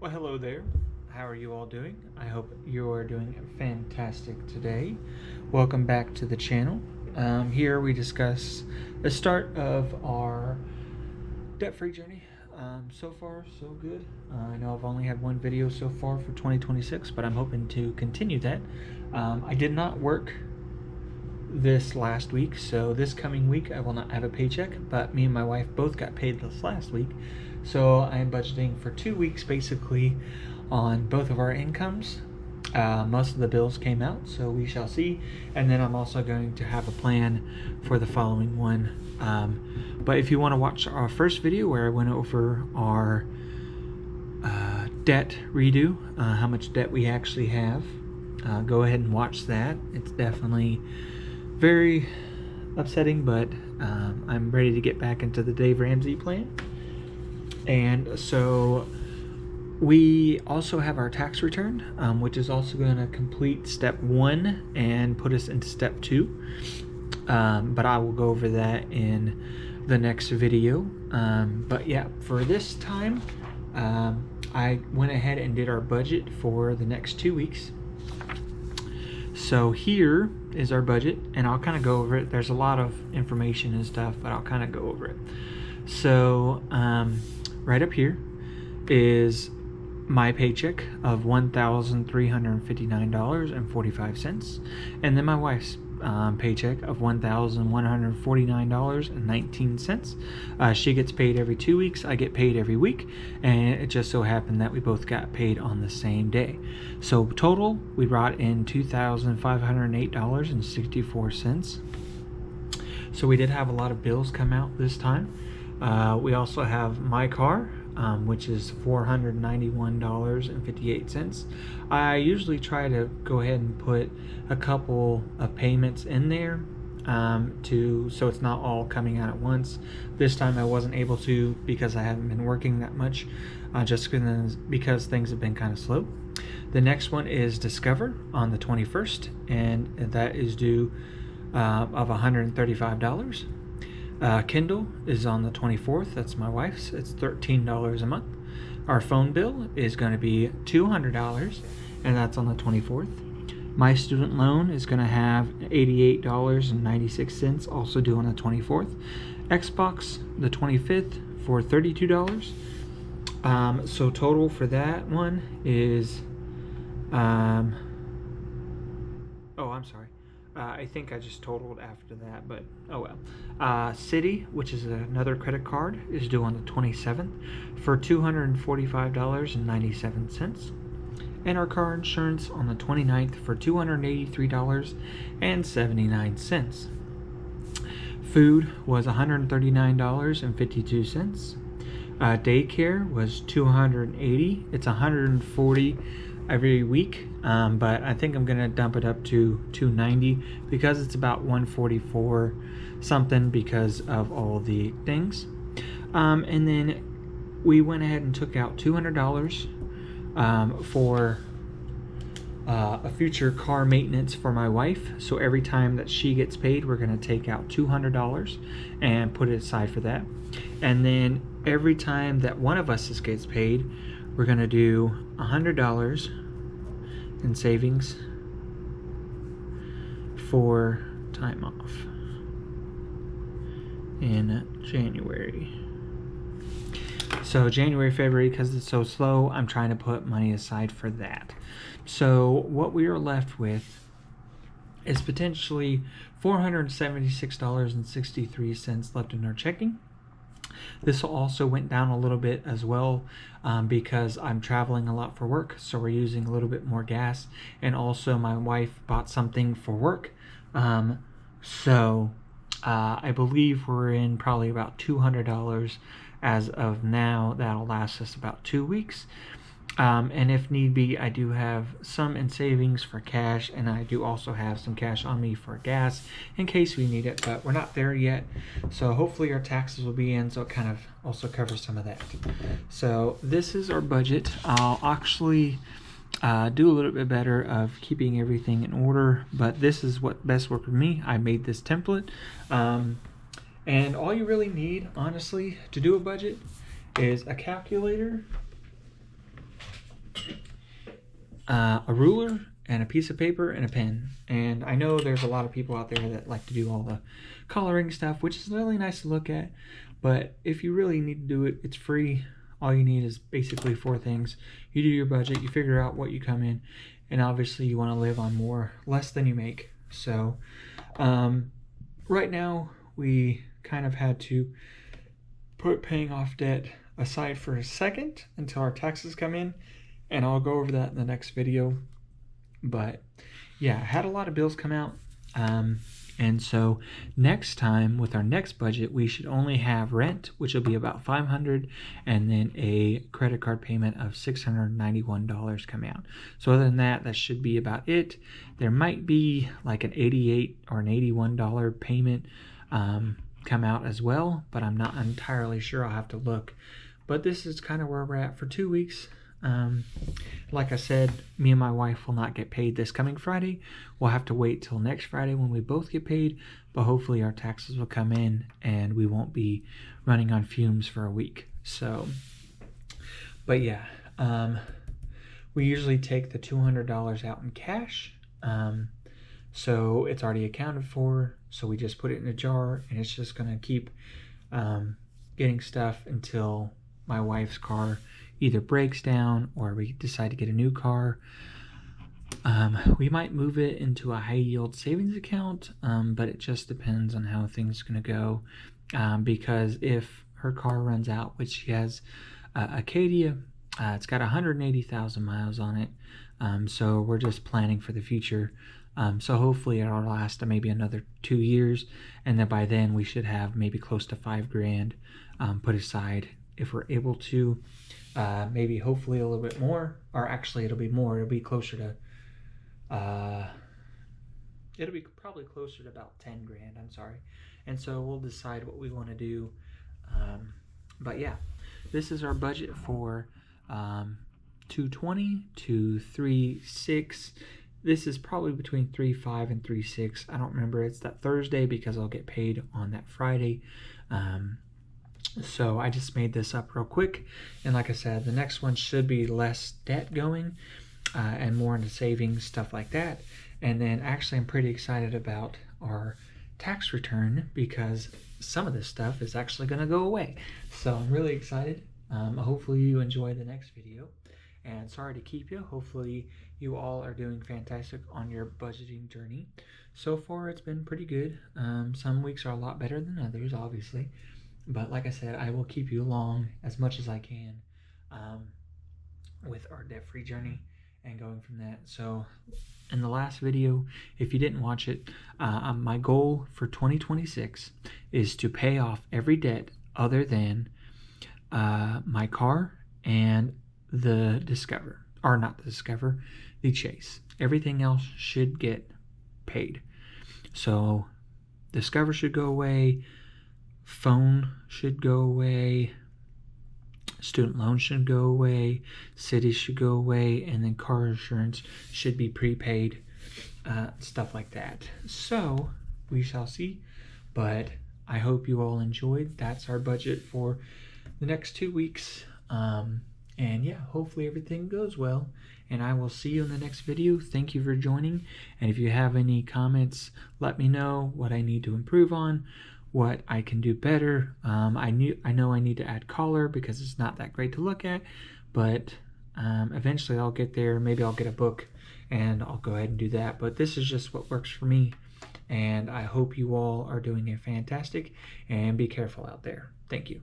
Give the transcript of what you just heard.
Well, hello there. How are you all doing? I hope you are doing fantastic today. Welcome back to the channel. Here we discuss the start of our debt-free journey. So far, so good. I know I've only had one video so far for 2026, but I'm hoping to continue that. I did not work this last week, so this coming week I will not have a paycheck, but me and my wife both got paid this last week, so I am budgeting for 2 weeks basically on both of our incomes. Most of the bills came out, so we shall see, and then I'm also going to have a plan for the following one. But if you want to watch our first video where I went over our debt redo, how much debt we actually have, go ahead and watch that. It's definitely very upsetting, but I'm ready to get back into the Dave Ramsey plan. And so we also have our tax return, which is also going to complete step 1 and put us into step 2. But I will go over that in the next video. But yeah, for this time, I went ahead and did our budget for the next 2 weeks. So here is our budget, and I'll kind of go over it. There's a lot of information and stuff, but I'll kind of go over it. So right up here is my paycheck of $1,359.45, and then my wife's paycheck of $1,149.19. She gets paid every 2 weeks. I get paid every week, and it just so happened that we both got paid on the same day. So total, we brought in $2,508.64. So we did have a lot of bills come out this time. We also have my car, which is $491.58. I usually try to go ahead and put a couple of payments in there so it's not all coming out at once. This time I wasn't able to because I haven't been working that much, just because things have been kind of slow. The next one is Discover on the 21st, and that is due of $135. Kindle is on the 24th. That's my wife's. It's $13 a month. Our phone bill is going to be $200, and that's on the 24th. My student loan is going to have $88.96, also due on the 24th. Xbox, the 25th, for $32. So total for that one is, oh, I'm sorry. I think I just totaled after that, but oh well. Citi, which is another credit card, is due on the 27th for $245.97. And our car insurance on the 29th for $283.79. Food was $139.52. Daycare was $280. It's $140 every week, but I think I'm gonna dump it up to $290 because it's about $144 something because of all the things. And then we went ahead and took out $200 for a future car maintenance for my wife. So every time that she gets paid, we're gonna take out $200 and put it aside for that. And then every time that one of us gets paid, we're gonna do $100 in savings for time off in January. So January, February, because it's so slow, I'm trying to put money aside for that. So what we are left with is potentially $476.63 left in our checking. This also went down a little bit as well because I'm traveling a lot for work, so we're using a little bit more gas, and also my wife bought something for work. So I believe we're in probably about $200 as of now. That'll last us about 2 weeks. And if need be, I do have some in savings for cash, and I do also have some cash on me for gas in case we need it, but we're not there yet. So hopefully our taxes will be in, so it kind of also covers some of that. So this is our budget. I'll actually do a little bit better of keeping everything in order, but this is what best worked for me. I made this template. And all you really need, honestly, to do a budget is a calculator a ruler and a piece of paper and a pen. And I know there's a lot of people out there that like to do all the coloring stuff, which is really nice to look at. But if you really need to do it, it's free. All you need is basically 4 things. You do your budget, you figure out what you come in, and obviously you want to live on less than you make. So right now we kind of had to put paying off debt aside for a second until our taxes come in, and I'll go over that in the next video. But yeah, I had a lot of bills come out, and so next time with our next budget, we should only have rent, which will be about $500, and then a credit card payment of $691 come out. So other than that, that should be about it. There might be like an $88 or an $81 payment come out as well, but I'm not entirely sure. I'll have to look. But this is kind of where we're at for 2 weeks. Like I said, me and my wife will not get paid this coming Friday. We'll have to wait till next Friday when we both get paid, but hopefully our taxes will come in and we won't be running on fumes for a week. So, but yeah, we usually take the $200 out in cash. So it's already accounted for. So we just put it in a jar, and it's just going to keep getting stuff until my wife's car either breaks down or we decide to get a new car. We might move it into a high yield savings account, but it just depends on how things are going to go. Because if her car runs out, which she has Acadia, it's got 180,000 miles on it. So we're just planning for the future. So hopefully it'll last maybe another 2 years, and then by then we should have maybe close to $5,000 put aside if we're able to. Maybe hopefully a little bit more, or actually it'll be more. It'll be closer to it'll be probably closer to about $10,000. I'm sorry. And so we'll decide what we want to do. But yeah, this is our budget for 220 to 3.6. This is probably between 3.5 and 3.6. I don't remember. It's that Thursday because I'll get paid on that Friday. So I just made this up real quick. And like I said, the next one should be less debt going and more into savings, stuff like that. And then actually I'm pretty excited about our tax return because some of this stuff is actually going to go away. So I'm really excited. Hopefully you enjoy the next video. And sorry to keep you. Hopefully you all are doing fantastic on your budgeting journey. So far it's been pretty good. Some weeks are a lot better than others, obviously. But like I said, I will keep you along as much as I can with our debt-free journey and going from that. So in the last video, if you didn't watch it, my goal for 2026 is to pay off every debt other than my car and the Discover, or not the Discover, the Chase. Everything else should get paid. So Discover should go away, phone should go away, student loans should go away, cities should go away, and then car insurance should be prepaid, stuff like that. So we shall see, but I hope you all enjoyed. That's our budget for the next 2 weeks. And yeah, hopefully everything goes well, and I will see you in the next video. Thank you for joining, and if you have any comments, let me know what I need to improve on, what I can do better. I know I need to add color because it's not that great to look at, but eventually I'll get there. Maybe I'll get a book and I'll go ahead and do that, but this is just what works for me, and I hope you all are doing it fantastic, and be careful out there. Thank you.